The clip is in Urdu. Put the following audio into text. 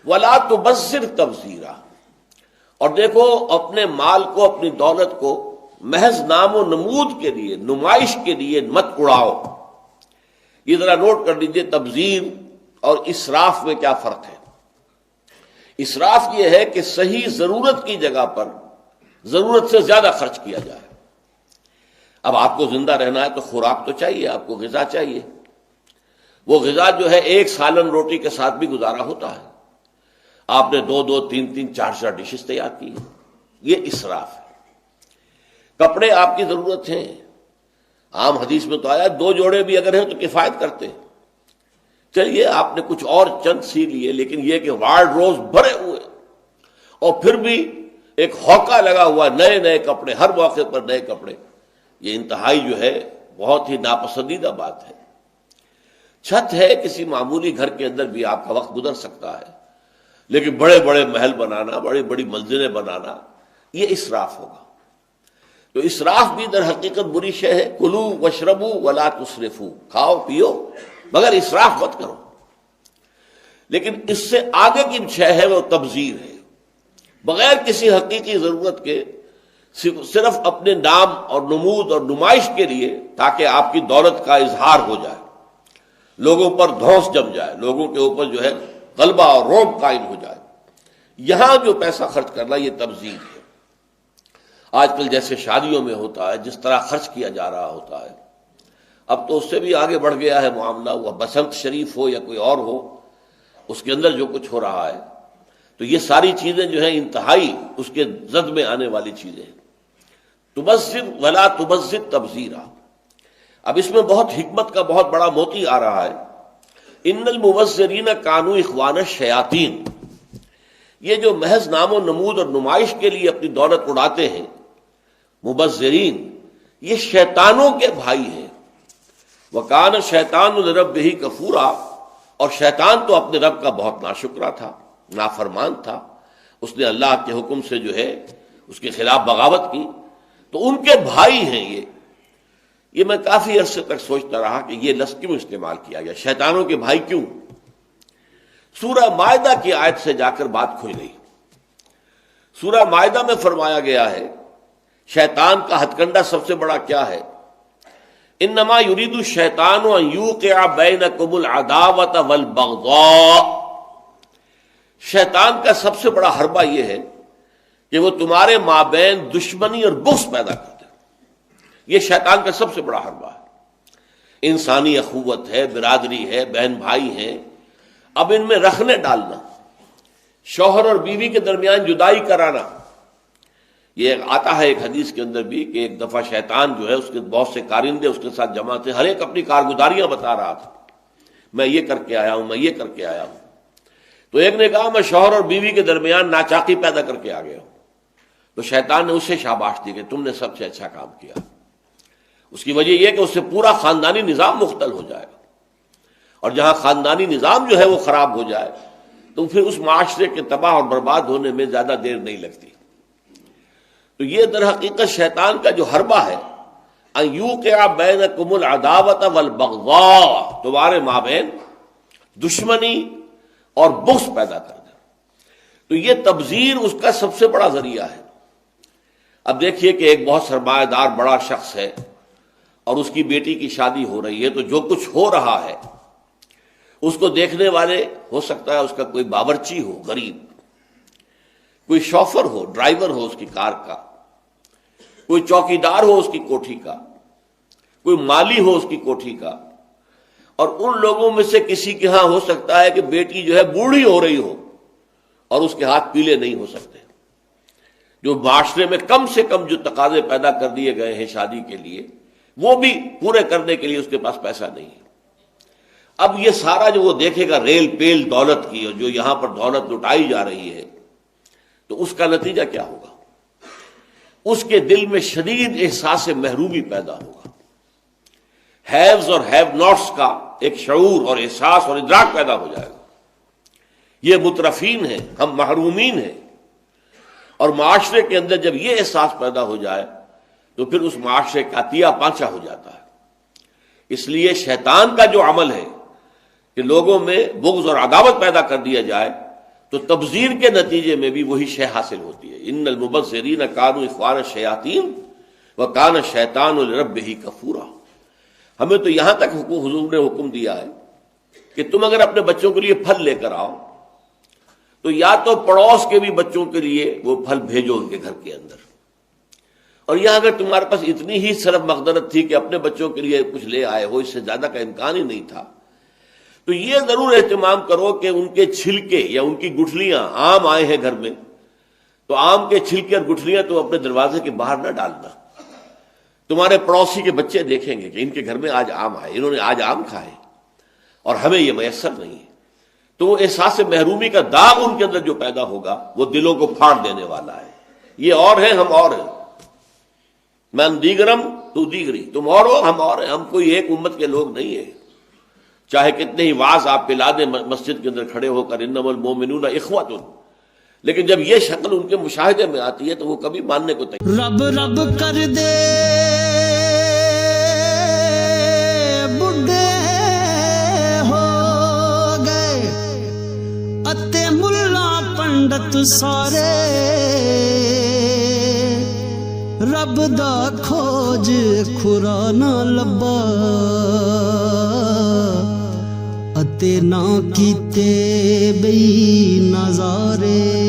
ولا تبذر تبذیرا، اور دیکھو اپنے مال کو، اپنی دولت کو محض نام و نمود کے لیے، نمائش کے لیے مت اڑاؤ۔ یہ ذرا نوٹ کر لیجئے تبذیر اور اسراف میں کیا فرق ہے۔ اسراف یہ ہے کہ صحیح ضرورت کی جگہ پر ضرورت سے زیادہ خرچ کیا جائے۔ اب آپ کو زندہ رہنا ہے تو خوراک تو چاہیے، آپ کو غذا چاہیے، وہ غذا جو ہے ایک سالن روٹی کے ساتھ بھی گزارا ہوتا ہے، آپ نے دو دو تین تین چار چار ڈشز تیار کی ہیں، یہ اسراف ہے۔ کپڑے آپ کی ضرورت ہیں، عام حدیث میں تو آیا 2 جوڑے بھی اگر ہیں تو کفایت کرتے ہیں، چلیے آپ نے کچھ اور چند سی لیے، لیکن یہ کہ وارڈ روز بھرے ہوئے اور پھر بھی ایک ہوکا لگا ہوا، نئے نئے کپڑے، ہر موقع پر نئے کپڑے، یہ انتہائی جو ہے بہت ہی ناپسندیدہ بات ہے۔ چھت ہے کسی معمولی گھر کے اندر بھی آپ کا وقت گزر سکتا ہے، لیکن بڑے بڑے محل بنانا، بڑی بڑی منزلیں بنانا، یہ اسراف ہوگا۔ تو اسراف بھی در حقیقت بری شے ہے۔ کلو واشربو ولا تسرفو، کھاؤ پیو مگر اسراف مت کرو۔ لیکن اس سے آگے کی شے ہے وہ تبذیر ہے، بغیر کسی حقیقی ضرورت کے صرف اپنے نام اور نمود اور نمائش کے لیے، تاکہ آپ کی دولت کا اظہار ہو جائے، لوگوں پر دھوس جم جائے، لوگوں کے اوپر جو ہے غلبہ اور رعب قائم ہو جائے، یہاں جو پیسہ خرچ کرنا یہ تبذیر ہے۔ آج کل جیسے شادیوں میں ہوتا ہے، جس طرح خرچ کیا جا رہا ہوتا ہے، اب تو اس سے بھی آگے بڑھ گیا ہے معاملہ، وہ بسنت شریف ہو یا کوئی اور ہو، اس کے اندر جو کچھ ہو رہا ہے، تو یہ ساری چیزیں جو ہیں انتہائی اس کے زد میں آنے والی چیزیں ہیں۔ تبذر ولا تبذر تبذیرا، اب اس میں بہت حکمت کا بہت بڑا موتی آ رہا ہے۔ ان المبذرین کانوا اخوان الشیاطین، یہ جو محض نام و نمود اور نمائش کے لیے اپنی دولت اڑاتے ہیں مبذرین، یہ شیطانوں کے بھائی ہیں۔ وکان الشیطان لربہ کفورا، اور شیطان تو اپنے رب کا بہت ناشکرا تھا، نافرمان تھا، اس نے اللہ کے حکم سے جو ہے اس کے خلاف بغاوت کی، تو ان کے بھائی ہیں یہ میں کافی عرصے تک سوچتا رہا کہ یہ لفظ کیوں استعمال کیا گیا، شیطانوں کے بھائی کیوں؟ سورہ مائدہ کی آیت سے جا کر بات کھل گئی۔ سورہ مائدہ میں فرمایا گیا ہے شیطان کا ہتھ کنڈا سب سے بڑا کیا ہے؟ انما یرید الشیطان ان یوقع بینکم العداوۃ والبغضاء، شیطان کا سب سے بڑا حربہ یہ ہے کہ وہ تمہارے مابین دشمنی اور بغض پیدا کرتے، یہ شیطان کا سب سے بڑا حربہ ہے۔ انسانی اخوت ہے، برادری ہے، بہن بھائی ہیں، اب ان میں رخنے ڈالنا، شوہر اور بیوی کے درمیان جدائی کرانا، یہ آتا ہے ایک حدیث کے اندر بھی کہ ایک دفعہ شیطان جو ہے اس کے بہت سے کارندے اس کے ساتھ جمع تھے، ہر ایک اپنی کارگزاریاں بتا رہا تھا، میں یہ کر کے آیا ہوں، میں یہ کر کے آیا ہوں۔ تو ایک نے کہا میں شوہر اور بیوی کے درمیان ناچاقی پیدا کر کے آ گیا ہوں، تو شیطان نے اسے شاباش دی کہ تم نے سب سے اچھا کام کیا۔ اس کی وجہ یہ کہ اس سے پورا خاندانی نظام مختل ہو جائے گا، اور جہاں خاندانی نظام جو ہے وہ خراب ہو جائے تو پھر اس معاشرے کے تباہ اور برباد ہونے میں زیادہ دیر نہیں لگتی۔ تو یہ در حقیقت شیطان کا جو حربہ ہے، ان یوقع بینکم العداوۃ والبغضاء، تمہارے مابین دشمنی اور بغض پیدا کر دے، تو یہ تبذیر اس کا سب سے بڑا ذریعہ ہے۔ اب دیکھیے کہ ایک بہت سرمایہ دار بڑا شخص ہے اور اس کی بیٹی کی شادی ہو رہی ہے، تو جو کچھ ہو رہا ہے اس کو دیکھنے والے، ہو سکتا ہے اس کا کوئی باورچی ہو غریب، کوئی شوفر ہو، ڈرائیور ہو اس کی کار کا، کوئی چوکیدار ہو اس کی کوٹھی کا، کوئی مالی ہو اس کی کوٹھی کا، اور ان لوگوں میں سے کسی کے ہاں ہو سکتا ہے کہ بیٹی جو ہے بوڑھی ہو رہی ہو اور اس کے ہاتھ پیلے نہیں ہو سکتے، جو معاشرے میں کم سے کم جو تقاضے پیدا کر دیے گئے ہیں شادی کے لیے وہ بھی پورے کرنے کے لیے اس کے پاس پیسہ نہیں ہے۔ اب یہ سارا جو وہ دیکھے گا ریل پیل دولت کی، اور جو یہاں پر دولت لٹائی جا رہی ہے، تو اس کا نتیجہ کیا ہوگا؟ اس کے دل میں شدید احساس محرومی پیدا ہوگا، ہیوز اور ہیو ناٹس کا ایک شعور اور احساس اور ادراک پیدا ہو جائے گا، یہ مترفین ہیں، ہم محرومین ہیں۔ اور معاشرے کے اندر جب یہ احساس پیدا ہو جائے تو پھر اس معاشرے کا تیا پانچا ہو جاتا ہے۔ اس لیے شیطان کا جو عمل ہے کہ لوگوں میں بغض اور عداوت پیدا کر دیا جائے، تو تبذیر کے نتیجے میں بھی وہی شے حاصل ہوتی ہے. ان المبذرین کانوا اخوان الشیاطین وکان الشیطان لربہ کفورا. ہمیں تو یہاں تک حضور نے حکم دیا ہے کہ تم اگر اپنے بچوں کے لیے پھل لے کر آؤ تو یا تو پڑوس کے بھی بچوں کے لیے وہ پھل بھیجو ان کے گھر کے اندر. اور یہاں اگر تمہارے پاس اتنی ہی صرف مقدرت تھی کہ اپنے بچوں کے لیے کچھ لے آئے ہو، اس سے زیادہ کا امکان ہی نہیں تھا، تو یہ ضرور اہتمام کرو کہ ان کے چھلکے یا ان کی گٹھلیاں، آم آئے ہیں گھر میں تو آم کے چھلکے اور گٹھلیاں تو اپنے دروازے کے باہر نہ ڈالنا. تمہارے پڑوسی کے بچے دیکھیں گے کہ ان کے گھر میں آج آم آئے، انہوں نے آج آم کھائے اور ہمیں یہ میسر نہیں ہے. تو وہ احساس محرومی کا داغ ان کے اندر جو پیدا ہوگا وہ دلوں کو پھاڑ دینے والا ہے. یہ اور ہیں، ہم اور ہیں. من دیگرم تو دیگری، تم اور ہو ہم اور ہیں. ہم کوئی ایک امت کے لوگ نہیں ہیں. چاہے کتنے ہی واعظ آپ پلا دیں مسجد کے اندر کھڑے ہو کر انما المؤمنون اخوۃ، لیکن جب یہ شکل ان کے مشاہدے میں آتی ہے تو وہ کبھی ماننے کو تیار. رب رب کر دے بڈھے ہو گئے اتے ملا پنڈت سارے، رب دا کھوج کھرا نہ لبا اتے نہ کیتے بئی نظارے.